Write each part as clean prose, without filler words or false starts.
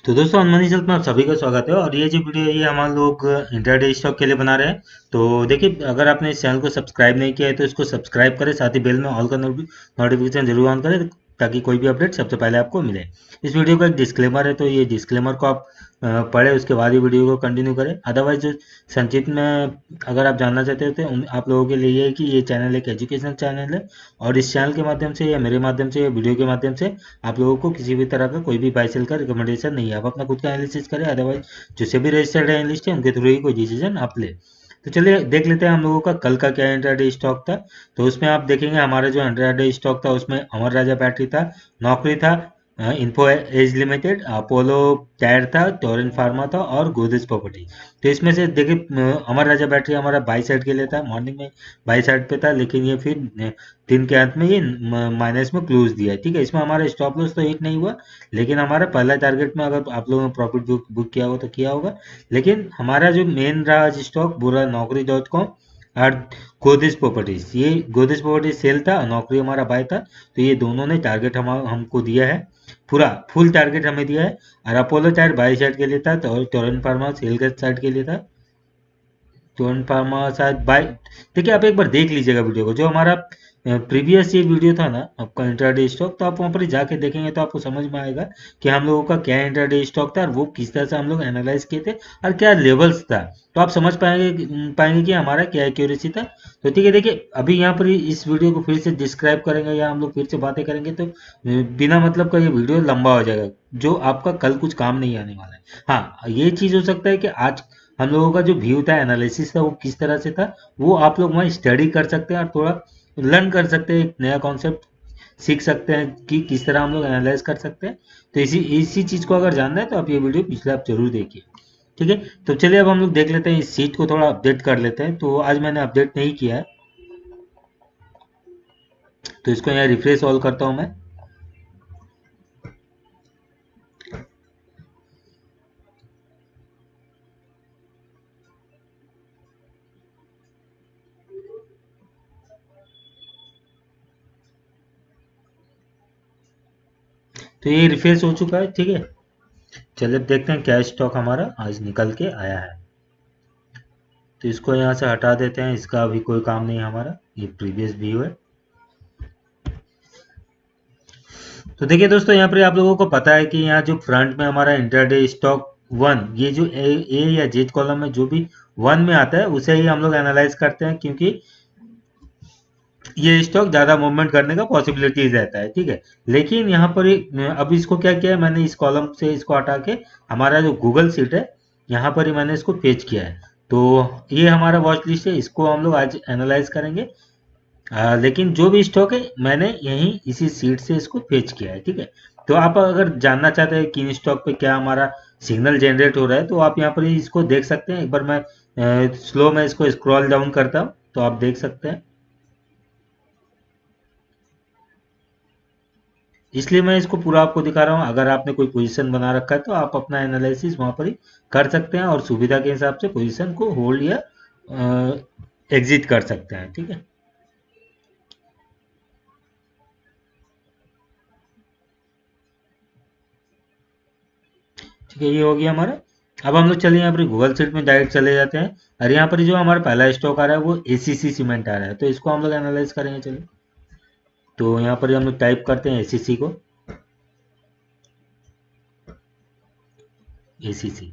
तो दोस्तों अनमनी हेल्थ में आप सभी का स्वागत है। और ये जो वीडियो है ये हम लोग इंट्राडे स्टॉक के लिए बना रहे हैं। तो देखिए, अगर आपने इस चैनल को सब्सक्राइब नहीं किया है तो इसको सब्सक्राइब करें, साथ ही बेल में ऑल का नोटिफिकेशन जरूर ऑन करें ताकि कोई भी अपडेट सबसे पहले आपको मिले। इस वीडियो का एक डिस्क्लेमर है, तो ये डिस्क्लेमर को आप पढ़े, उसके बाद ही वीडियो को कंटिन्यू करें। अदरवाइज जो संक्षिप्त में अगर आप जानना चाहते हो तो आप लोगों के लिए ये है कि ये चैनल एक एजुकेशनल चैनल है, और इस चैनल के माध्यम से या मेरे माध्यम से या वीडियो के माध्यम से आप लोगों को किसी भी तरह का कोई भी बाई सेल का रिकमेंडेशन नहीं है। आप अपना खुद का एनालिसिस करें, अदरवाइज जो सभी रजिस्टर्ड एनालिस्ट है उनके थ्रू ही कोई डिसीजन आप ले। तो चलिए देख लेते हैं हम लोगों का कल का क्या इंट्राडे स्टॉक था। तो उसमें आप देखेंगे हमारा जो इंट्राडे स्टॉक था उसमें अमर राजा बैटरी था, नौकरी था, Info Edge Limited, Apollo tyre था, टोरेंट फार्मा था और गोदरेज प्रॉपर्टी। तो इसमें से देखिए, अमर राजा बैटरी हमारा बाई साइड के लिए था, मॉर्निंग में बाई साइड पे था, लेकिन ये फिर दिन के अंत में ये माइनस में क्लोज दिया है। ठीक है, इसमें हमारा स्टॉप लॉस तो हिट नहीं हुआ, लेकिन हमारा पहला टारगेट में अगर आप लोगों ने प्रॉफिट बुक किया हो तो किया होगा। लेकिन हमारा जो मेन रहा स्टॉक बुरा नौकरी.com और गोदरेज प्रॉपर्टीज, ये गोदरेज प्रॉपर्टीज सेल था, नौकरी हमारा बाय था। तो ये दोनों ने टारगेट हमको दिया है, पूरा फुल टारगेट हमें दिया है। और अपोलो टायर बाई साइड के लिए था, तो टोरेंट फार्मा सेल के साइड के लिए था। टोरेंट फार्मा शायद बाय, देखिए आप एक बार देख लीजिएगा वीडियो को, जो हमारा प्रीवियस ये वीडियो था ना आपका इंट्राडे स्टॉक, तो आप वहाँ पर ही जाके देखेंगे तो आपको समझ में आएगा कि हम लोगों का क्या इंट्राडे स्टॉक था और वो किस तरह से हम लोग एनालाइज किए थे और क्या लेवल्स था। तो आप समझ पाएंगे कि हमारा क्या एक्यूरेसी था। तो ठीक है, देखिए अभी यहाँ पर इस वीडियो को फिर से डिस्क्राइब करेंगे या हम लोग फिर से बातें करेंगे तो बिना मतलब का ये वीडियो लंबा हो जाएगा, जो आपका कल कुछ काम नहीं आने वाला है। हाँ, ये चीज़ हो सकता है कि आज हम लोगों का जो व्यू था, एनालिसिस था, वो किस तरह से था, वो आप लोग वहाँ स्टडी कर सकते हैं और थोड़ा लर्न कर सकते हैं, एक नया कॉन्सेप्ट सीख सकते हैं कि किस तरह हम लोग एनालाइज कर सकते हैं। तो इसी इसी चीज़ को अगर जानना है तो आप ये वीडियो पिछले आप जरूर देखिए। ठीक है, तो चलिए अब हम लोग देख लेते हैं, इस सीट को थोड़ा अपडेट कर लेते हैं। तो आज मैंने अपडेट नहीं किया है, तो इसको यहाँ रिफ्रेश ऑल करता हूँ मैं। तो ये रिफ्रेश हो चुका है। ठीक है, चलिए अब देखते हैं क्या स्टॉक हमारा आज निकल के आया है। तो इसको यहाँ से हटा देते हैं, इसका अभी कोई काम नहीं है हमारा, ये प्रीवियस व्यू है। तो देखिए दोस्तों, यहाँ पर आप लोगों को पता है कि यहाँ जो फ्रंट में हमारा इंटरडे स्टॉक वन, ये जो ए या जेड कॉलम में जो भी वन में आता है उसे ही हम लोग एनालाइज करते हैं, क्योंकि ये स्टॉक ज़्यादा मूवमेंट करने का पॉसिबिलिटीज रहता है। ठीक है, लेकिन यहाँ पर अब इसको क्या किया है मैंने, इस कॉलम से इसको हटा के हमारा जो गूगल सीट है यहाँ पर ही मैंने इसको पेज किया है। तो ये हमारा वॉच लिस्ट है, इसको हम लोग आज एनालाइज करेंगे। लेकिन जो भी स्टॉक है मैंने यहीं इसी सीट से इसको फेच किया है। ठीक है, तो आप अगर जानना चाहते हैं कि इन स्टॉक पे क्या हमारा सिग्नल जनरेट हो रहा है, तो आप यहाँ पर ही इसको देख सकते हैं। एक बार मैं स्लो में इसको स्क्रॉल डाउन करता हूँ तो आप देख सकते हैं। इसलिए मैं इसको पूरा आपको दिखा रहा हूँ। अगर आपने कोई पोजीशन बना रखा है तो आप अपना एनालिसिस वहाँ पर ही कर सकते हैं और सुविधा के हिसाब से पोजीशन को होल्ड या एग्जिट कर सकते हैं। ठीक है, ठीक है, ये हो गया हमारा। अब हम लोग चलिए यहाँ पर गूगल सीट में डायरेक्ट चले जाते हैं, और यहाँ पर जो हमारा पहला स्टॉक आ रहा है वो एसीसी सीमेंट आ रहा है, तो इसको हम लोग एनालाइज करेंगे। चलिए, तो यहाँ पर हम लोग टाइप करते हैं एसीसी को, एसीसी।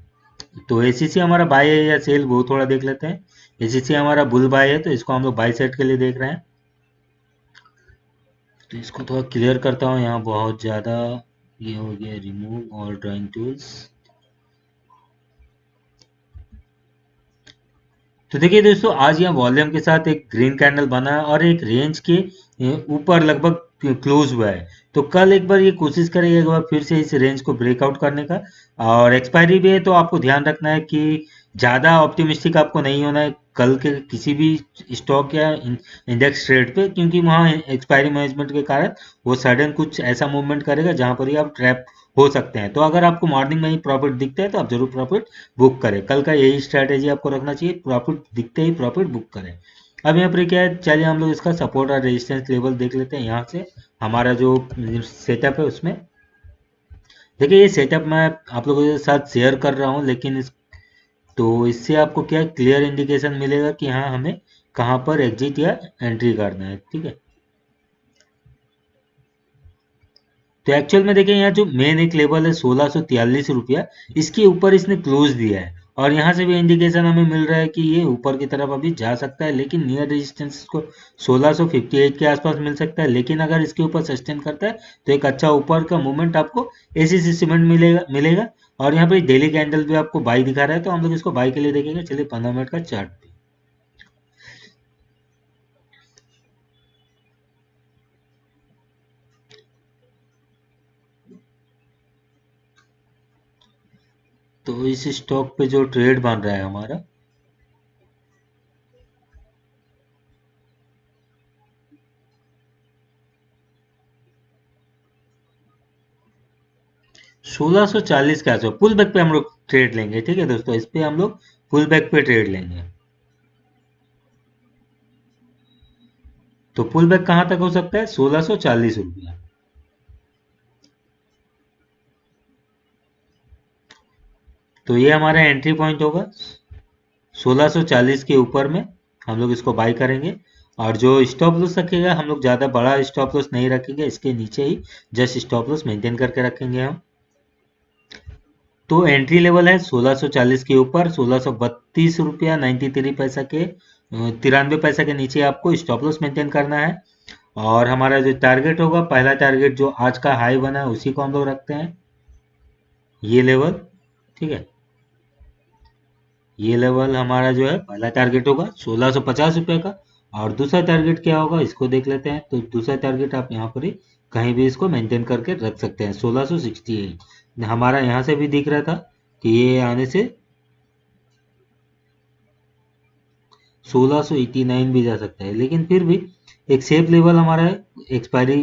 तो एसीसी हमारा बाय है या सेल, वो थोड़ा देख लेते हैं। एसीसी हमारा बुल बाय है, तो इसको हम लोग बाय साइड के लिए देख रहे हैं। तो इसको थोड़ा क्लियर करता हूँ, यहाँ बहुत ज़्यादा ये हो गया, रिमूव ऑल ड्राइंग टूल्स। तो देखिए दोस्तों, आज यहाँ वॉल्यूम के साथ एक ग्रीन कैंडल बना है और एक रेंज के ऊपर लगभग क्लोज हुआ है। तो कल एक बार ये कोशिश करेंगे एक बार फिर से इस रेंज को ब्रेकआउट करने का। और एक्सपायरी भी है, तो आपको ध्यान रखना है कि ज़्यादा ऑप्टिमिस्टिक आपको नहीं होना है कल के किसी भी स्टॉक या इंडेक्स ट्रेड पे, क्योंकि वहाँ एक्सपायरी मैनेजमेंट के कारण वो सडन कुछ ऐसा मूवमेंट करेगा जहाँ पर ही आप ट्रैप हो सकते हैं। तो अगर आपको मॉर्निंग में ही प्रॉफिट दिखता है तो आप जरूर प्रॉफिट बुक करें। कल का यही स्ट्रैटेजी आपको रखना चाहिए, प्रॉफिट दिखते ही प्रॉफिट बुक करें। अब यहाँ पर क्या है, चलिए हम लोग इसका सपोर्ट और रेजिस्टेंस लेवल देख लेते हैं। यहाँ से हमारा जो सेटअप है उसमें देखिए ये सेटअप मैं आप लोगों के साथ शेयर कर रहा हूँ, लेकिन तो इससे आपको क्या क्लियर इंडिकेशन मिलेगा कि हाँ हमें कहाँ पर एग्जिट या एंट्री करना है। ठीक है, तो एक्चुअल में देखिए यहाँ जो मेन एक लेवल है 1643 रुपया, इसके ऊपर इसने क्लोज दिया है और यहाँ से भी इंडिकेशन हमें मिल रहा है कि ये ऊपर की तरफ अभी जा सकता है, लेकिन नियर रेजिस्टेंस को 1658 के आसपास मिल सकता है। लेकिन अगर इसके ऊपर सस्टेन करता है तो एक अच्छा ऊपर का मूवमेंट आपको एसीसी सीमेंट मिलेगा। और यहाँ पे डेली कैंडल भी आपको बाई दिखा रहा है, तो हम लोग इसको बाई के लिए देखेंगे। चलिए 15 मिनट का चार्ट पे, तो इस स्टॉक पे जो ट्रेड बन रहा है हमारा, 1640 के आसपास पुल बैक पे हम लोग ट्रेड लेंगे। ठीक है दोस्तों, इस पे हम लोग पुल बैक पे ट्रेड लेंगे। तो पुल बैक कहां तक हो सकता है? 1640 रुपया। तो ये हमारा एंट्री पॉइंट होगा 1640 के ऊपर में, हम लोग इसको बाई करेंगे। और जो स्टॉप लॉस रखेगा, हम लोग ज़्यादा बड़ा स्टॉप लॉस नहीं रखेंगे, इसके नीचे ही जस्ट स्टॉप लॉस मेंटेन करके रखेंगे हम। तो एंट्री लेवल है 1640 के ऊपर 1632 रुपया 93 पैसा के 93 पैसा के नीचे आपको स्टॉप लॉस मेंटेन करना है। और हमारा जो टारगेट होगा, पहला टारगेट जो आज का हाई बना है उसी को हम लोग रखते हैं, ये लेवल। ठीक है, ये लेवल हमारा जो है पहला टारगेट होगा 1650 रुपये का। और दूसरा टारगेट क्या होगा इसको देख लेते हैं। तो दूसरा टारगेट आप यहाँ पर ही कहीं भी इसको मेंटेन करके रख सकते हैं, 1668 हमारा यहाँ से भी दिख रहा था कि ये आने से 1689 भी जा सकता है, लेकिन फिर भी एक सेफ लेवल हमारा है। एक्सपायरी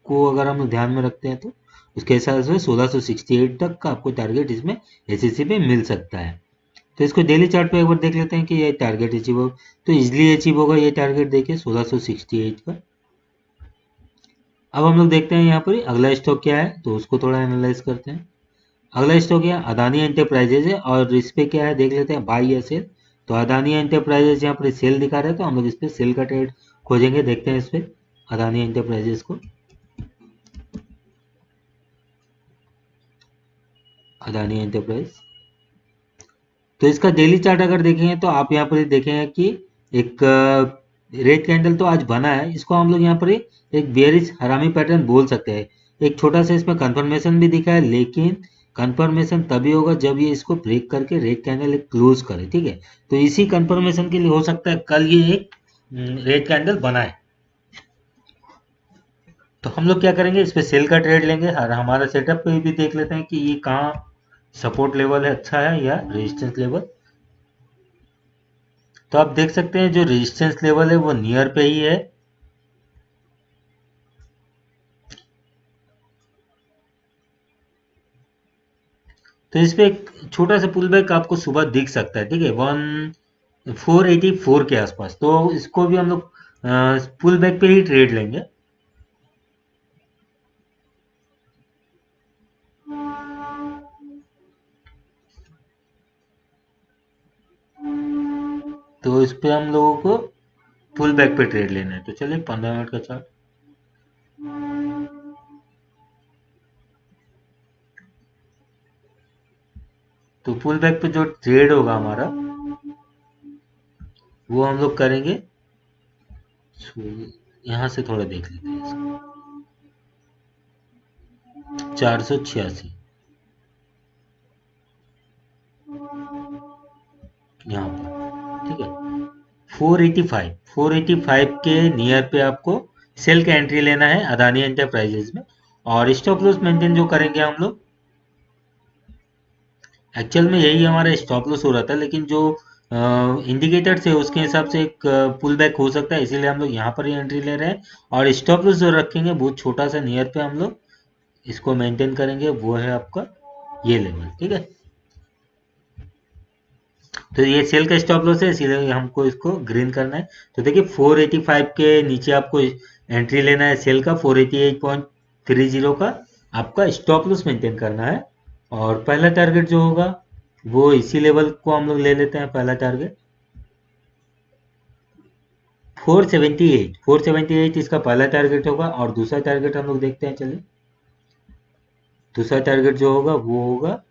को अगर हम लोग ध्यान में रखते हैं तो उसके हिसाब से 1668 तक का आपको टारगेट इसमें एसएससी पे मिल सकता है। तो इसको डेली चार्ट पे एक बार देख लेते हैं कि ये टारगेट अचीव हो, तो इजिली अचीव होगा ये टारगेट। देखिए 1668 का। अब हम लोग देखते हैं यहाँ पर अगला स्टॉक क्या है, तो उसको थोड़ा एनालाइज करते हैं। अगला स्टॉक है अदानी एंटरप्राइजेज है, और इस पे क्या है देख लेते हैं, बाई या सेल। तो अदानी एंटरप्राइजेज यहाँ पर सेल दिखा रहा है, तो हम लोग इस पे सेल का ट्रेड खोजेंगे। देखते हैं इस पे अदानी एंटरप्राइजेज को, अदानी एंटरप्राइज। तो इसका डेली चार्ट अगर देखेंगे तो आप यहाँ पर देखेंगे कि एक रेड कैंडल तो आज बना है, इसको हम लोग यहाँ पर एक बेयरिश हरामी पैटर्न बोल सकते हैं। एक छोटा सा इसमें कंफर्मेशन भी दिखा है, लेकिन कंफर्मेशन तभी होगा जब ये इसको ब्रेक करके रेड कैंडल एक क्लोज करे। ठीक है, तो इसी कंफर्मेशन के लिए हो सकता है कल ये एक रेड कैंडल बनाए। तो हम लोग क्या करेंगे, इस पे सेल का ट्रेड लेंगे और हमारा सेटअप पे भी देख लेते हैं कि ये कहाँ सपोर्ट लेवल है, अच्छा है या रेजिस्टेंस लेवल। तो आप देख सकते हैं जो रेजिस्टेंस लेवल है वो नियर पे ही है। तो इस पे एक छोटा सा पुल बैक आपको सुबह दिख सकता है। ठीक है, 1484 के आसपास, तो इसको भी हम लोग पुल बैक पे ही ट्रेड लेंगे। तो इस पे हम लोगों को पुल बैक पे ट्रेड लेना है। तो चलिए 15 मिनट का चार्ट। तो पुल बैक पे जो ट्रेड होगा हमारा, वो हम लोग करेंगे। यहाँ से थोड़ा देख लेते हैं इसको, 486 यहाँ पर। ठीक है, 485 के नियर पे आपको सेल का एंट्री लेना है अदानी एंटरप्राइजेज में। और स्टॉप लॉस मेंटेन जो करेंगे हम लोग, एक्चुअल में यही हमारा स्टॉप लॉस हो रहा था, लेकिन जो इंडिकेटर से उसके हिसाब से एक पुल बैक हो सकता है, इसीलिए हम लोग यहाँ पर ही एंट्री ले रहे हैं। और स्टॉप लॉस जो रखेंगे बहुत छोटा सा नियर पे हम लोग इसको मेंटेन करेंगे, वो है आपका ये लेवल। ठीक है, तो ये सेल का स्टॉप लॉस है, इसीलिए हमको इसको ग्रीन करना है। तो देखिए 485 के नीचे आपको एंट्री लेना है सेल का, 488.30 का। आपका स्टॉप लॉस मेंटेन करना है। और पहला टारगेट जो होगा वो इसी लेवल को हम लोग ले लेते हैं। पहला टारगेट 478 इसका पहला टारगेट होगा। और दूसरा टारगेट हम लोग देखते हैं, चलिए। दूसरा टारगेट जो होगा वो होगा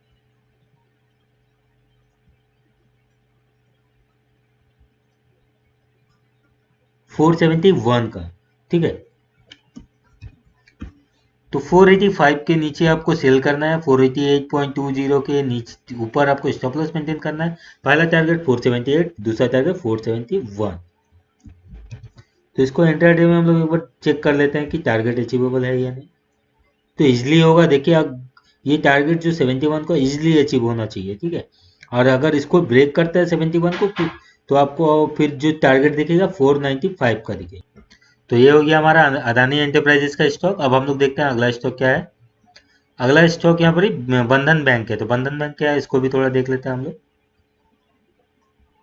471 का, ठीक है। तो 485 के नीचे आपको सेल करना है, 488.20 के नीचे ऊपर आपको स्टॉप लॉस मेंटेन करना है। पहला टारगेट 478, दूसरा टारगेट 471। तो इसको इंट्राडे में हम लोग एक बार चेक कर लेते हैं कि टारगेट अचीवेबल है या नहीं। तो इजिली होगा, देखिए आप, ये टारगेट जो 71 को इजिली अचीव होना चाहिए, ठीक है। और अगर इसको ब्रेक करता है 71 को, तो आपको फिर जो टारगेट दिखेगा 495 का दिखेगा। तो ये हो गया हमारा अदानी एंटरप्राइजेस का स्टॉक। अब हम लोग देखते हैं अगला स्टॉक क्या है। अगला स्टॉक यहाँ पर ही बंधन बैंक है। तो बंधन बैंक क्या है, इसको भी थोड़ा देख लेते हैं हम लोग।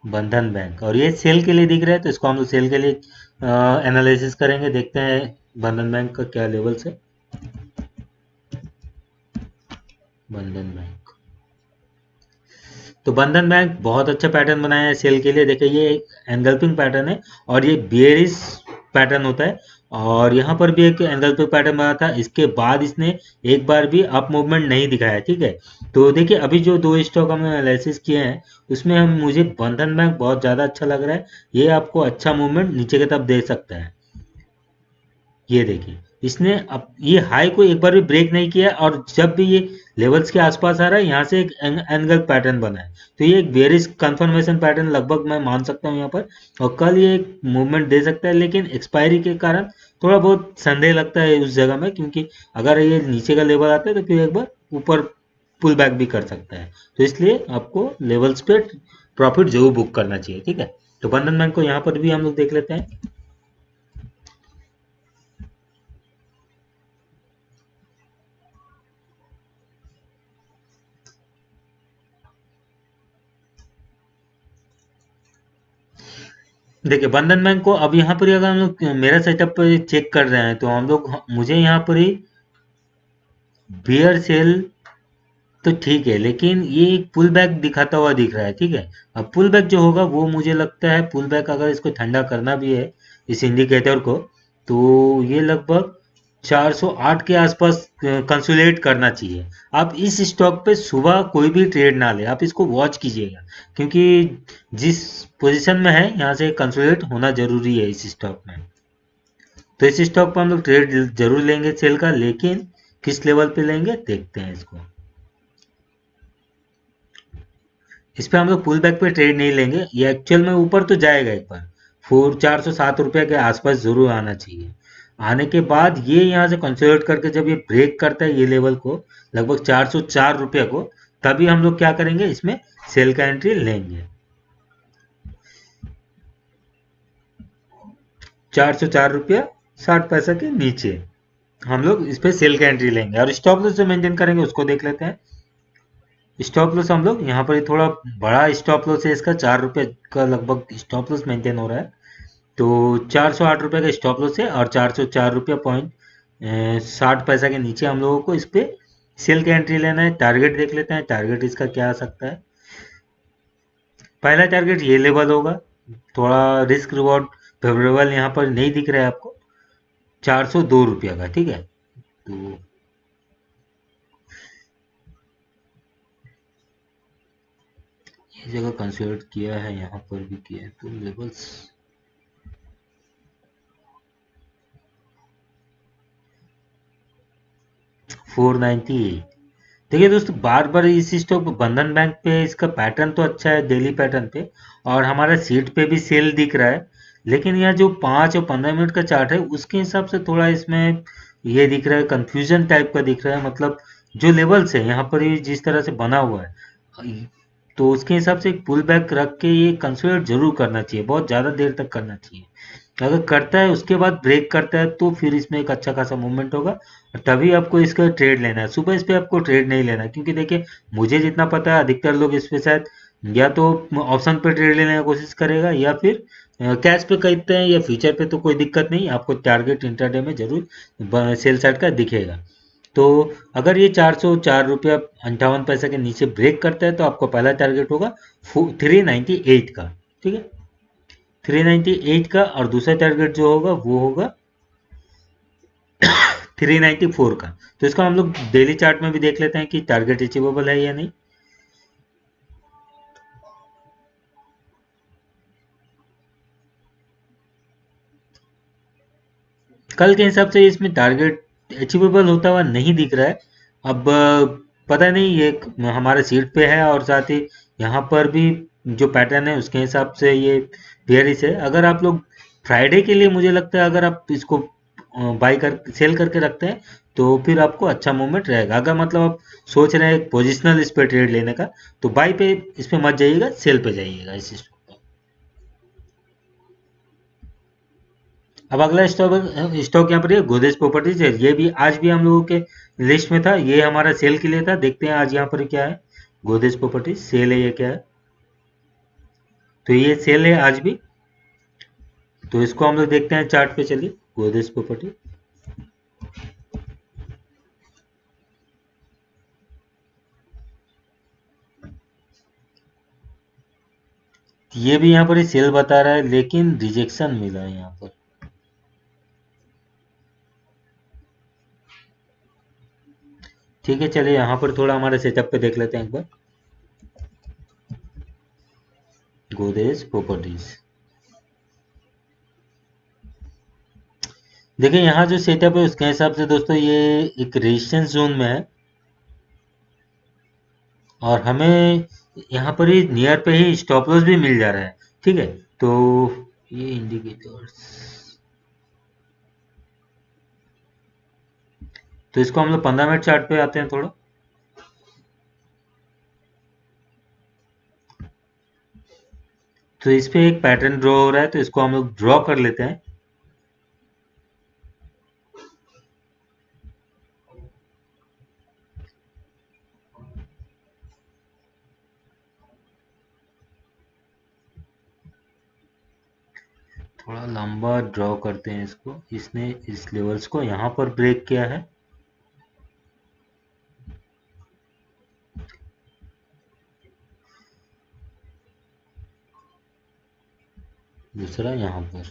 बंधन बैंक, और ये सेल के लिए दिख रहा है, तो इसको हम लोग सेल के लिए एनालिसिस करेंगे। देखते हैं बंधन बैंक का क्या लेवल्स है। बंधन बैंक, तो बंधन बैंक बहुत अच्छा पैटर्न बनाया है सेल के लिए। देखिए ये एंगल्पिंग पैटर्न है और ये बेयरिश पैटर्न होता है। और यहाँ पर भी एक एंगल्पिंग पैटर्न बना था, इसके बाद इसने एक बार भी अप मूवमेंट नहीं दिखाया, ठीक है। तो देखिए अभी जो दो स्टॉक हमने एनालिसिस किए हैं उसमें हम मुझे बंधन बैंक बहुत ज़्यादा अच्छा लग रहा है। ये आपको अच्छा मूवमेंट नीचे की तरफ दे सकता है। ये देखिए इसने अब ये हाई को एक बार भी ब्रेक नहीं किया, और जब भी ये लेवल्स के आसपास आ रहा है यहाँ से एक एंगल पैटर्न बना है। तो ये एक बेरिश कंफर्मेशन पैटर्न लगभग मैं मान सकता हूँ यहाँ पर। और कल ये एक मूवमेंट दे सकता है, लेकिन एक्सपायरी के कारण थोड़ा बहुत संदेह लगता है उस जगह में, क्योंकि अगर ये नीचे का लेवल आता है तो फिर एक बार ऊपर पुल बैक भी कर सकता है। तो इसलिए आपको लेवल्स पे प्रॉफिट जरूर बुक करना चाहिए, ठीक है। तो बंधन बैंक को यहाँ पर भी हम लोग देख लेते हैं। देखिए बंधन बैंक को अब यहाँ पर ही अगर हम लोग मेरा सेटअप पर चेक कर रहे हैं, तो हम लोग, मुझे यहाँ पर ही बियर सेल तो ठीक है, लेकिन ये एक पुल बैक दिखाता हुआ दिख रहा है, ठीक है। अब पुल बैक जो होगा वो मुझे लगता है, पुल बैक अगर इसको ठंडा करना भी है इस इंडिकेटर को, तो ये लगभग 408 के आसपास कंसोलिडेट करना चाहिए। आप इस स्टॉक पे सुबह कोई भी ट्रेड ना ले, आप इसको वॉच कीजिएगा, क्योंकि जिस पोजीशन में है यहाँ से कंसोलिडेट होना जरूरी है इस स्टॉक में। तो इस स्टॉक पर हम लोग ट्रेड जरूर लेंगे सेल का, लेकिन किस लेवल पे लेंगे देखते हैं इसको। इस पे हम लोग पुल बैक पे ट्रेड नहीं लेंगे, ये एक्चुअल में ऊपर तो जाएगा एक बार, 407 रुपये के आसपास जरूर आना चाहिए। आने के बाद ये यहाँ से कंसोलिडेट करके जब ये ब्रेक करता है ये लेवल को, लगभग 404 रुपये को, तभी हम लोग क्या करेंगे, इसमें सेल का एंट्री लेंगे। 404 रुपया 60 पैसा के नीचे हम लोग इस पे सेल का एंट्री लेंगे। और स्टॉप लॉस जो मेंटेन करेंगे उसको देख लेते हैं। स्टॉप लॉस हम लोग यहाँ पर थोड़ा बड़ा स्टॉप लॉस है इसका, 4 रुपये का लगभग स्टॉप लॉस मेंटेन हो रहा है। तो 408 रुपये का स्टॉप लॉस है, और 404 रुपया 60 पैसा के नीचे हम लोगों को इस पे सेल का एंट्री लेना है। टारगेट देख लेते हैं, टारगेट इसका क्या आ सकता है। पहला टारगेट ये लेवल होगा, थोड़ा रिस्क रिवॉर्ड फेवरेबल यहाँ पर नहीं दिख रहा है आपको, 402 रुपया का, ठीक है। तो ये जगह कंसिडर किया है, यहाँ पर भी किया है, तो लेवल्स 498। देखिए दोस्तों, बार बार इस स्टॉक बंधन बैंक पे इसका पैटर्न तो अच्छा है डेली पैटर्न पे, और हमारा सीट पे भी सेल दिख रहा है, लेकिन यह जो 5 और 15 मिनट का चार्ट है उसके हिसाब से थोड़ा इसमें ये दिख रहा है, कंफ्यूजन टाइप का दिख रहा है। मतलब जो लेवल्स है यहाँ पर ये जिस तरह से बना हुआ है, तो उसके हिसाब से एक पुल बैक रख के ये कंसिडर जरूर करना चाहिए, बहुत ज़्यादा देर तक करना चाहिए। अगर करता है उसके बाद ब्रेक करता है तो फिर इसमें एक अच्छा खासा मूवमेंट होगा, और तभी आपको इसका ट्रेड लेना है। सुबह इस पे आपको ट्रेड नहीं लेना है, क्योंकि देखिए मुझे जितना पता है अधिकतर लोग इस पे शायद या तो ऑप्शन पे ट्रेड लेने की कोशिश करेगा, या फिर कैश पे खरीदते हैं, या फ्यूचर पे तो कोई दिक्कत नहीं, आपको टारगेट इंट्राडे में जरूर सेल साइड का दिखेगा। तो अगर ये 404 रुपया 58 पैसा के नीचे ब्रेक करता है तो आपका पहला टारगेट होगा 398 का, ठीक है, 398 का, और दूसरा टारगेट जो होगा वो होगा 394 का। तो इसको हम लोग डेली चार्ट में भी देख लेते हैं कि टारगेट अचीवेबल है या नहीं। कल के हिसाब से इसमें टारगेट अचीवेबल होता हुआ नहीं दिख रहा है। अब पता नहीं ये हमारे सीट पे है, और साथ ही यहाँ पर भी जो पैटर्न है उसके हिसाब से ये बेयरिश है। अगर आप लोग फ्राइडे के लिए, मुझे लगता है अगर आप इसको बाई कर सेल करके रखते हैं तो फिर आपको अच्छा मूवमेंट रहेगा। अगर मतलब आप सोच रहे हैं पोजिशनल इस पे ट्रेड लेने का, तो बाई पे इस पे मत जाइएगा, सेल पे जाइएगा इस स्टॉक पे। अब अगला स्टॉक यहाँ पर है गोदरेज प्रॉपर्टीज है। ये भी आज भी हम लोगों के लिस्ट में था, ये हमारा सेल के लिए था। देखते हैं आज यहाँ पर क्या है। गोदरेज प्रॉपर्टीज सेल है, ये क्या है, तो ये सेल है आज भी। तो इसको हम लोग देखते हैं चार्ट पे, चलिए गोदरेज प्रॉपर्टी। ये भी यहाँ पर ही सेल बता रहा है, लेकिन रिजेक्शन मिला है यहाँ पर। ठीक है, चलिए यहाँ पर थोड़ा हमारे सेटअप पे देख लेते हैं एक बार। गोदरेज प्रॉपर्टीज, देखिए यहाँ जो सेटअप है उसके हिसाब से दोस्तों ये एक रेजिस्टेंस जोन में है, और हमें यहाँ पर ही नियर पे ही स्टॉप लॉस भी मिल जा रहा है, ठीक है। तो ये इंडिकेटर्स, तो इसको हम लोग 15 मिनट चार्ट पे आते हैं थोड़ा। तो इस पे एक पैटर्न ड्रॉ हो रहा है, तो इसको हम लोग ड्रॉ कर लेते हैं। थोड़ा लंबा ड्रॉ करते हैं इसको। इसने इस लेवल्स को यहाँ पर ब्रेक किया है, दूसरा यहाँ पर।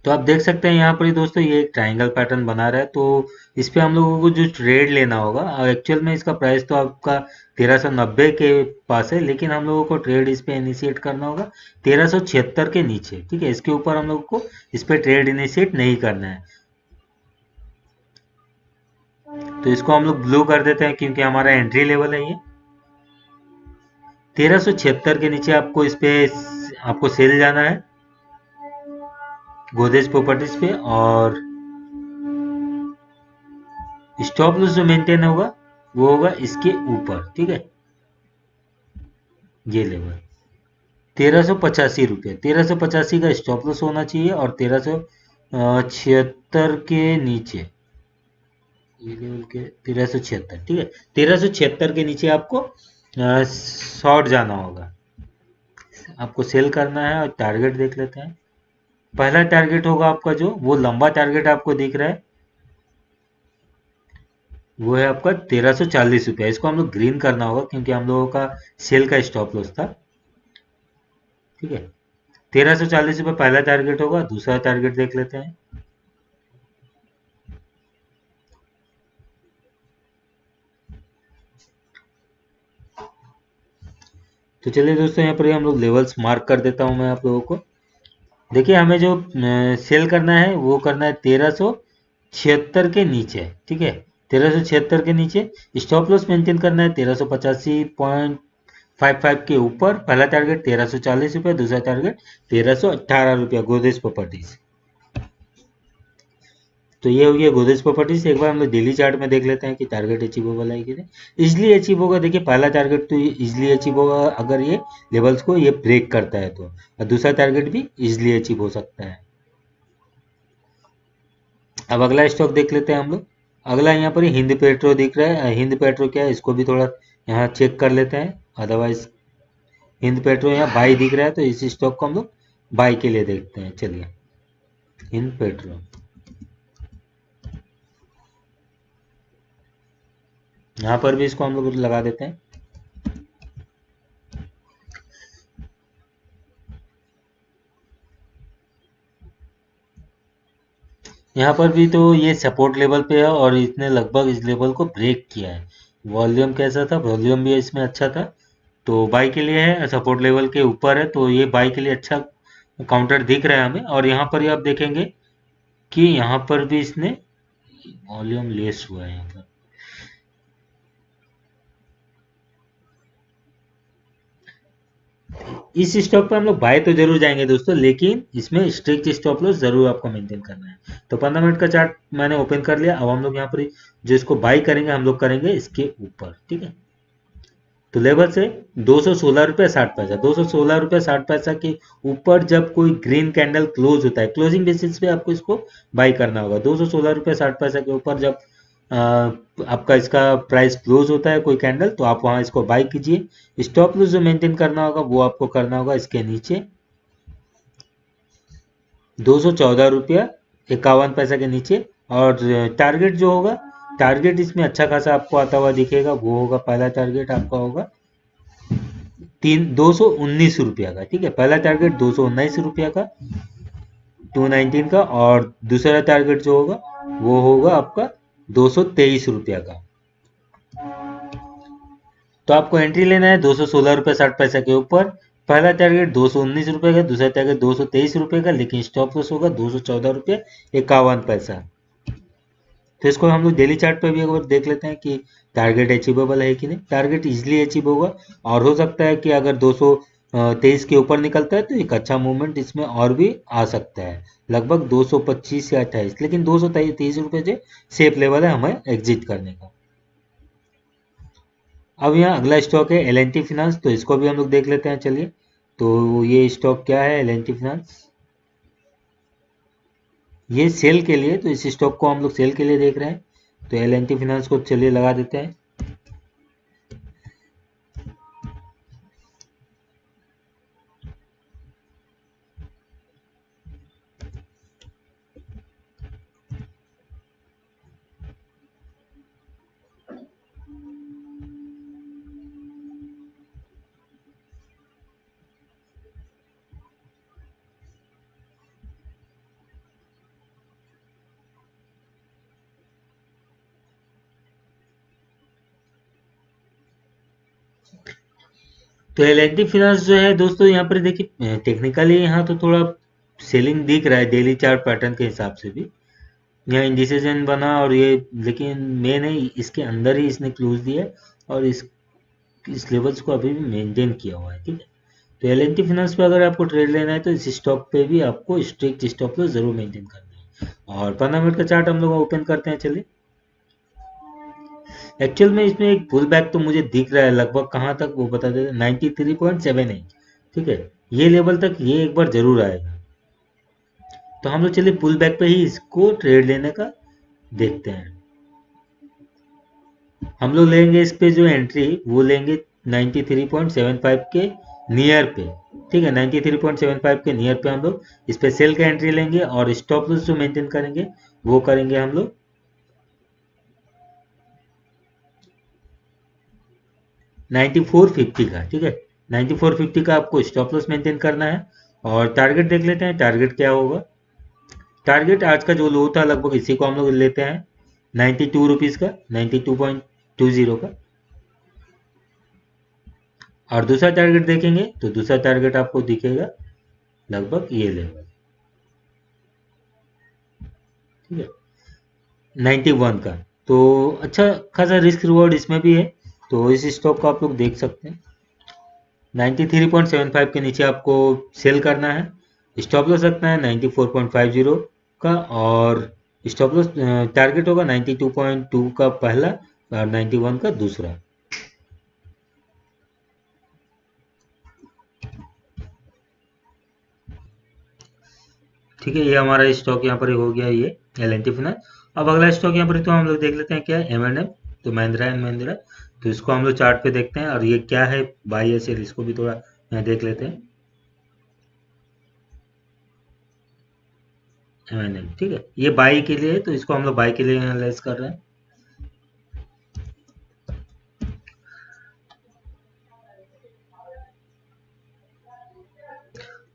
तो आप देख सकते हैं यहाँ पर ही दोस्तों ये एक ट्रायंगल पैटर्न बना रहा है। तो इस पे हम लोगों को जो ट्रेड लेना होगा, एक्चुअल में इसका प्राइस तो आपका 1390 के पास है, लेकिन हम लोगों को ट्रेड इस पे इनिशिएट करना होगा 1376 के नीचे, ठीक है। इसके ऊपर हम लोगों को इस पे ट्रेड इनिशिएट नहीं करना है। तो इसको हम लोग ब्लू कर देते हैं, क्योंकि हमारा एंट्री लेवल है ये 1376 के नीचे। आपको इस पे आपको सेल जाना है गोदरेज प्रॉपर्टीज पे, और स्टॉप लॉस जो मेंटेन होगा वो होगा इसके ऊपर, ठीक है, ये लेवल 1385 रुपये, 1385 का स्टॉप लॉस होना चाहिए, और 1376 के नीचे, ये लेवल के 1376, ठीक है, 1376 के नीचे आपको शॉर्ट जाना होगा, आपको सेल करना है। और टारगेट देख लेते हैं। पहला टारगेट होगा आपका, जो वो लंबा टारगेट आपको दिख रहा है, वो है आपका 1340 रुपया। इसको हम लोग ग्रीन करना होगा, क्योंकि हम लोगों का सेल का स्टॉप लॉस था, ठीक है। 1340 रुपये पहला टारगेट होगा। दूसरा टारगेट देख लेते हैं। तो चलिए दोस्तों, यहाँ पर हम लोग लेवल्स मार्क कर देता हूँ मैं आप लोगों को। देखिए हमें जो सेल करना है वो करना है 1376 के नीचे, ठीक है, 1376 के नीचे। स्टॉप लॉस मेंटेन करना है 1385.55 के ऊपर। पहला टारगेट 1340 रुपये, दूसरा टारगेट 1318 रुपया गोदरेज प्रॉपर्टीज। तो ये हो गया गोदरेज प्रॉपर्टीज। एक बार हम लोग डेली चार्ट में देख लेते हैं कि टारगेट अचीवेबल है कि नहीं। इजिली अचीव होगा। देखिए पहला टारगेट तो इजिली अचीव होगा अगर ये लेवल्स को ये ब्रेक करता है तो, और दूसरा टारगेट भी इजिली अचीव हो सकता है। अब अगला स्टॉक देख लेते हैं हम लोग। अगला यहाँ पर हिंद पेट्रो दिख रहा है। हिंद पेट्रो क्या है, इसको भी थोड़ा यहाँ चेक कर लेते हैं, अदरवाइज हिंद पेट्रो यहाँ बाई दिख रहा है, तो इस स्टॉक को हम लोग बाई के लिए देखते हैं। चलिए हिंद पेट्रो, यहाँ पर भी इसको हम लोग लगा देते हैं। यहाँ पर भी तो ये सपोर्ट लेवल पे है और इसने लगभग इस लेवल को ब्रेक किया है। वॉल्यूम कैसा था, वॉल्यूम भी इसमें अच्छा था, तो बाई के लिए है, सपोर्ट लेवल के ऊपर है, तो ये बाई के लिए अच्छा काउंटर दिख रहा है हमें। और यहाँ पर ही आप देखेंगे कि यहाँ पर भी इसने वॉल्यूम लेस हुआ है यहाँ पर। इस स्टॉक पे हम लोग बाय तो जरूर जाएंगे दोस्तों, लेकिन इसमें स्ट्रिक्ट स्टॉप लॉस जरूर आपको मेंटेन करना है। तो 15 मिनट का चार्ट मैंने ओपन कर लिया। अब हम लोग यहाँ पर जो इसको बाय करेंगे हम लोग करेंगे इसके ऊपर, ठीक है। तो लेवल से 216 रुपये 60 पैसा, 216 रुपये 60 पैसा के ऊपर जब कोई ग्रीन कैंडल क्लोज होता है, क्लोजिंग बेसिस पे आपको इसको बाई करना होगा। 216 रुपये 60 पैसा के ऊपर जब आपका इसका प्राइस क्लोज होता है कोई कैंडल, तो आप वहां इसको बाई कीजिए। स्टॉप लॉस जो मेंटेन करना होगा वो आपको करना होगा इसके नीचे 214 रुपया 51 पैसा के नीचे। और टारगेट जो होगा, टारगेट इसमें अच्छा खासा आपको आता हुआ दिखेगा, वो होगा पहला टारगेट आपका होगा 219 रुपया का, ठीक है। पहला टारगेट 219 रुपया का 219 का, और दूसरा टारगेट जो होगा वो होगा आपका 223 रुपया का। तो आपको एंट्री लेना है 216 रुपये 60 पैसा के ऊपर। पहला टारगेट 219 रुपये का, दूसरा टारगेट 223 रुपये का, लेकिन स्टॉप लॉस होगा 214 रुपये 51 पैसा। तो इसको हम लोग डेली चार्ट पे भी एक बार देख लेते हैं कि टारगेट अचीवेबल है कि नहीं। टारगेट इजिली अचीव होगा, और हो सकता है कि अगर 223 के ऊपर निकलता है तो एक अच्छा मूवमेंट इसमें और भी आ सकता है, लगभग 225 या 28, लेकिन 223 रुपये से सेफ लेवल है हमें एग्जिट करने का। अब यहाँ अगला स्टॉक है L&T फिनांस, तो इसको भी हम लोग देख लेते हैं। चलिए, तो ये स्टॉक क्या है L&T फिनांस, ये सेल के लिए, तो इस स्टॉक को हम लोग सेल के लिए देख रहे हैं। तो L&T फिनांस को चलिए लगा देते हैं। तो L&T फिनांस जो है दोस्तों, यहाँ पर देखिए टेक्निकली यहाँ तो थोड़ा सेलिंग दिख रहा है डेली चार्ट पैटर्न के हिसाब से भी। यहाँ इंडिसीजन बना और ये, लेकिन मेन है इसके अंदर ही इसने क्लोज दिया है और इस लेवल्स को अभी भी मेंटेन किया हुआ है, ठीक है। तो L&T फिनांस पे अगर आपको ट्रेड लेना है तो इस स्टॉक पे भी आपको स्ट्रिक्ट स्टॉप लॉस जरूर मेंटेन करना है। और 15 मिनट का चार्ट हम लोग ओपन करते हैं। चलिए, एक्चुअल में इसमें एक पुल बैक तो मुझे दिख रहा है, लगभग कहाँ तक वो बता देते 93.78, ठीक है। ये लेवल तक ये एक बार जरूर आएगा, तो हम लोग चलिए पुल बैक पे ही इसको ट्रेड लेने का देखते हैं। हम लोग लेंगे इस पे जो एंट्री वो लेंगे 93.75 के नियर पे, ठीक है। 93.75 के नियर पे हम लोग इस पे सेल का एंट्री लेंगे, और स्टॉप लॉस जो मेंटेन करेंगे वो करेंगे हम लोग 9450 का, ठीक है। 9450 का आपको स्टॉप लॉस मेंटेन करना है। और टारगेट देख लेते हैं, टारगेट क्या होगा। टारगेट आज का जो लो था लगभग इसी को हम लोग लेते हैं 92 रुपीज़ का, 92.20 का। और दूसरा टारगेट देखेंगे तो दूसरा टारगेट आपको दिखेगा लगभग ये लेवल, ठीक है, 91 का। तो अच्छा खासा रिस्क रिवॉर्ड इसमें भी है, तो इस स्टॉक को आप लोग देख सकते हैं। 93.75 के नीचे आपको सेल करना है, स्टॉप लॉस रखना है 94.50 का, और स्टॉप लॉस टारगेट होगा 92.2 का पहला और 91 का दूसरा। ठीक है, ये हमारा स्टॉक यहाँ पर हो गया ये L&T फाइनेंस। अब अगला स्टॉक यहाँ पर तो हम लोग देख लेते हैं क्या है M&M, तो महिंद्रा एंड महिंद्रा। तो इसको हम लोग चार्ट पे देखते हैं, और ये क्या है बाई या सेल, इसको भी थोड़ा यहाँ देख लेते हैं M&M, ठीक है, ये बाई के लिए है तो इसको हम लोग बाई के लिए एनालाइज कर रहे हैं।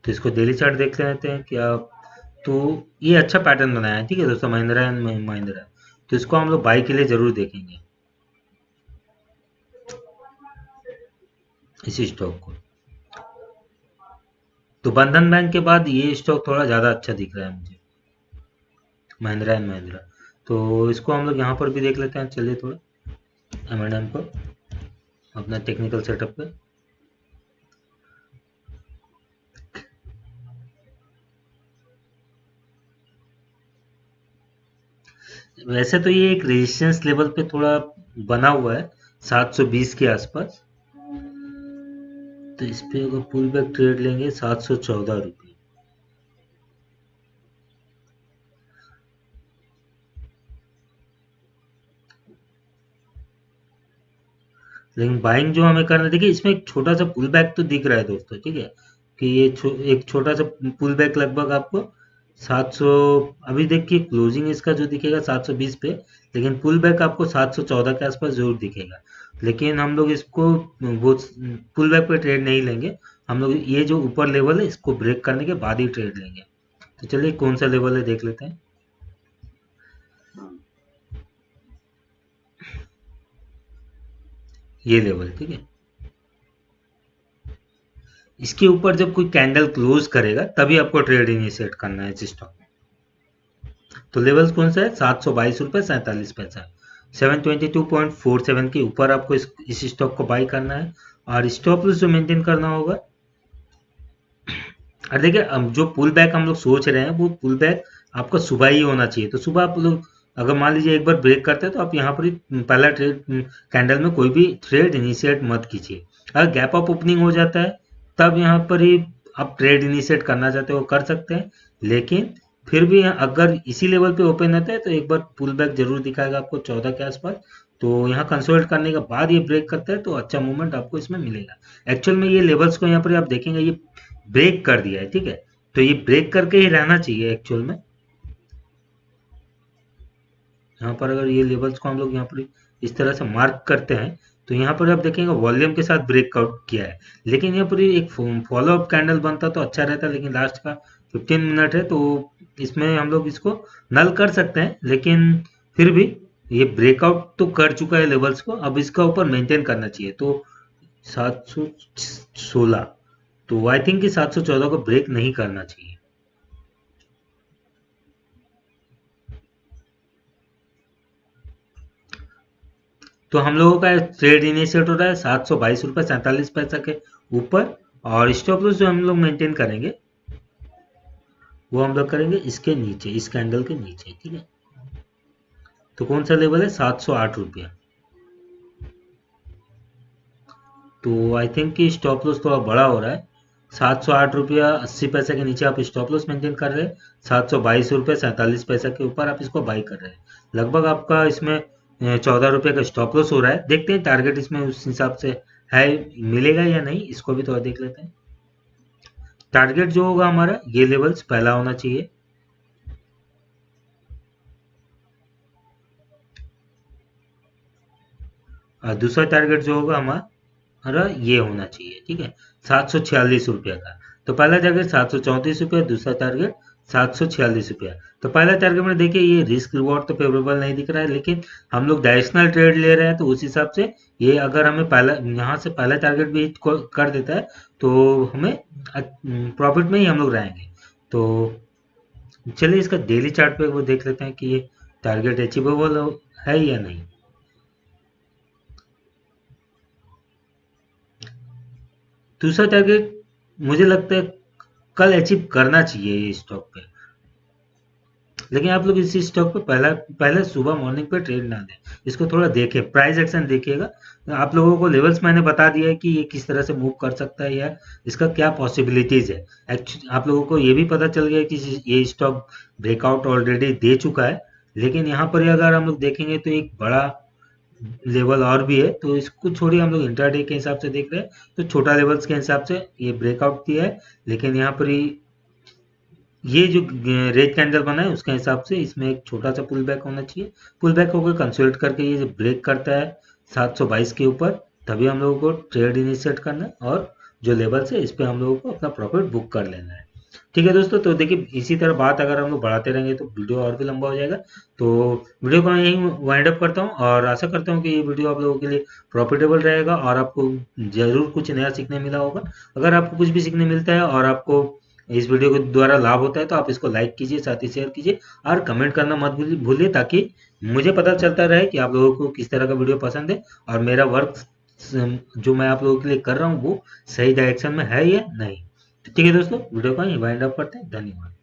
तो इसको डेली चार्ट देख लेते हैं क्या। तो ये अच्छा पैटर्न बनाया है, ठीक है दोस्तों, महिंद्रा एंड महिंद्रा, तो इसको हम लोग बाई के लिए जरूर देखेंगे इसी स्टॉक को। तो बंधन बैंक के बाद ये स्टॉक थोड़ा ज़्यादा अच्छा दिख रहा है मुझे, महिंद्रा एंड महिंद्रा। तो इसको हम लोग यहाँ पर भी देख लेते हैं, चलिए थोड़ा M&M को अपना टेक्निकल सेटअप पे। वैसे तो ये एक रेजिस्टेंस लेवल पे थोड़ा बना हुआ है 720 के आसपास, तो इस पे अगर पुल बैक ट्रेड लेंगे 714 रुपये। लेकिन बाइंग जो हमें करना है, देखिए इसमें एक छोटा सा पुल बैक तो दिख रहा है दोस्तों, ठीक है, कि ये एक छोटा सा पुल बैक लगभग आपको 700, अभी देखिए क्लोजिंग इसका जो दिखेगा 720 पे, लेकिन पुल बैक आपको 714 के आसपास जरूर दिखेगा। लेकिन हम लोग इसको वो पुल बैक पे ट्रेड नहीं लेंगे, हम लोग ये जो ऊपर लेवल है इसको ब्रेक करने के बाद ही ट्रेड लेंगे। तो चलिए कौन सा लेवल है देख लेते हैं। ये लेवल, ठीक है, इसके ऊपर जब कोई कैंडल क्लोज करेगा तभी आपको ट्रेड इनिशिएट करना है इस स्टॉक में। तो लेवल्स कौन सा है, 722 रुपये 47 पैसा, 722.47 के ऊपर आपको इस स्टॉक को बाई करना है, और स्टॉप लॉस जो मेंटेन करना होगा। और देखिए अब जो पुल बैक हम लोग सोच रहे हैं वो पुल बैक आपका सुबह ही होना चाहिए। तो सुबह आप लोग अगर मान लीजिए एक बार ब्रेक करते हैं तो आप यहाँ पर ही पहला ट्रेड कैंडल में कोई भी ट्रेड इनिशिएट मत कीजिए। अगर गैप अप ओपनिंग हो जाता है तब यहाँ पर ही आप ट्रेड इनिशिएट करना चाहते हो कर सकते हैं, लेकिन फिर भी अगर इसी लेवल पे ओपन होता है तो एक बार पुल बैक जरूर दिखाएगा आपको 14 के आसपास। तो यहाँ कंसोलिडेट करने के बाद ये ब्रेक करता है तो अच्छा मूवमेंट आपको इसमें मिलेगा। एक्चुअल में ये लेवल्स को यहाँ पर आप देखेंगे ये ब्रेक कर दिया है, ठीक है, तो ये ब्रेक करके ही रहना चाहिए एक्चुअल में। यहाँ पर अगर ये लेवल्स को हम लोग यहाँ पर इस तरह से मार्क करते हैं तो यहाँ पर आप देखेंगे वॉल्यूम के साथ ब्रेकआउट किया है, लेकिन यहाँ पर एक फॉलो अप कैंडल बनता तो अच्छा रहता, लेकिन लास्ट का 15 मिनट है तो इसमें हम लोग इसको नल कर सकते हैं, लेकिन फिर भी ये ब्रेकआउट तो कर चुका है लेवल्स को, अब इसका ऊपर मेंटेन करना चाहिए। तो 716, तो आई थिंक कि 714 को ब्रेक नहीं करना चाहिए। तो हम लोगों का ट्रेड इनिशिएट हो रहा है 722 रुपये 47 पैसा के ऊपर, और स्टॉप लॉस जो हम लोग मेंटेन करेंगे वो हम लोग करेंगे इसके नीचे, इस कैंडल के नीचे, ठीक है। तो कौन सा लेवल है, 708 रुपया। तो आई थिंक कि स्टॉप लॉस थोड़ा बड़ा हो रहा है, 708 रुपया 80 पैसा के नीचे आप स्टॉप लॉस मेंटेन कर रहे हैं, 722 रुपये 47 पैसा के ऊपर आप इसको बाई कर रहे हैं। लगभग आपका इसमें 14 रुपये का स्टॉप लॉस हो रहा है। देखते हैं टारगेट इसमें उस हिसाब से है, मिलेगा या नहीं, इसको भी थोड़ा देख लेते हैं। टारगेट जो होगा हमारा ये लेवल्स पहला होना चाहिए, और दूसरा टारगेट जो होगा हमारा ये होना चाहिए, ठीक है, 746 रुपया का। तो पहला टारगेट 734 रुपया, दूसरा टारगेट 746 रुपया। तो पहला टारगेट में देखिए ये रिस्क रिवॉर्ड तो फेवरेबल नहीं दिख रहा है, लेकिन हम लोग डायरेक्शनल ट्रेड ले रहे हैं तो उस हिसाब से ये अगर हमें पहला यहाँ से पहला टारगेट भी हिट कर देता है तो हमें प्रॉफिट में ही हम लोग रहेंगे। तो चलिए इसका डेली चार्ट पे वो देख लेते हैं कि ये टारगेट अचीवेबल है या नहीं। दूसरा टारगेट मुझे लगता है कल अचीव करना चाहिए ये स्टॉक पे, लेकिन आप लोग इसी स्टॉक पे पहले सुबह मॉर्निंग पे ट्रेड ना दें, इसको थोड़ा देखें, प्राइस एक्शन देखिएगा। आप लोगों को लेवल्स मैंने बता दिया है कि ये किस तरह से मूव कर सकता है या इसका क्या पॉसिबिलिटीज है। आप लोगों को ये भी पता चल गया कि ये स्टॉक ब्रेकआउट ऑलरेडी दे चुका है, लेकिन यहाँ पर अगर हम लोग देखेंगे तो एक बड़ा लेवल और भी है, तो इसको छोड़िए, हम लोग इंट्राडे के हिसाब से देख रहे हैं। तो छोटा लेवल्स के हिसाब से ये ब्रेकआउट दिया है, लेकिन यहाँ पर ये जो रेड कैंडल बना है उसके हिसाब से इसमें एक छोटा सा पुल बैक होना चाहिए। पुल बैक होकर कंसोलिडेट करके ये जब ब्रेक करता है 722 के ऊपर, तभी हम लोगों को ट्रेड इनिशिएट करना है, और जो लेवल्स है इस पे हम लोगों को अपना प्रॉफिट बुक कर लेना है। ठीक है दोस्तों, तो देखिए इसी तरह बात अगर हम लोग बढ़ाते रहेंगे तो वीडियो और भी लंबा हो जाएगा। तो वीडियो को मैं यहीं वाइंड अप करता हूँ, और आशा करता हूँ कि ये वीडियो आप लोगों के लिए प्रॉफिटेबल रहेगा और आपको जरूर कुछ नया सीखने मिला होगा। अगर आपको कुछ भी सीखने मिलता है और आपको इस वीडियो के द्वारा लाभ होता है तो आप इसको लाइक कीजिए, साथ ही शेयर कीजिए, और कमेंट करना मत भूलिए, ताकि मुझे पता चलता रहे कि आप लोगों को किस तरह का वीडियो पसंद है, और मेरा वर्क जो मैं आप लोगों के लिए कर रहा हूँ वो सही डायरेक्शन में है या नहीं। ठीक है दोस्तों, वीडियो को यहीं वाइंड अप करते हैं। धन्यवाद।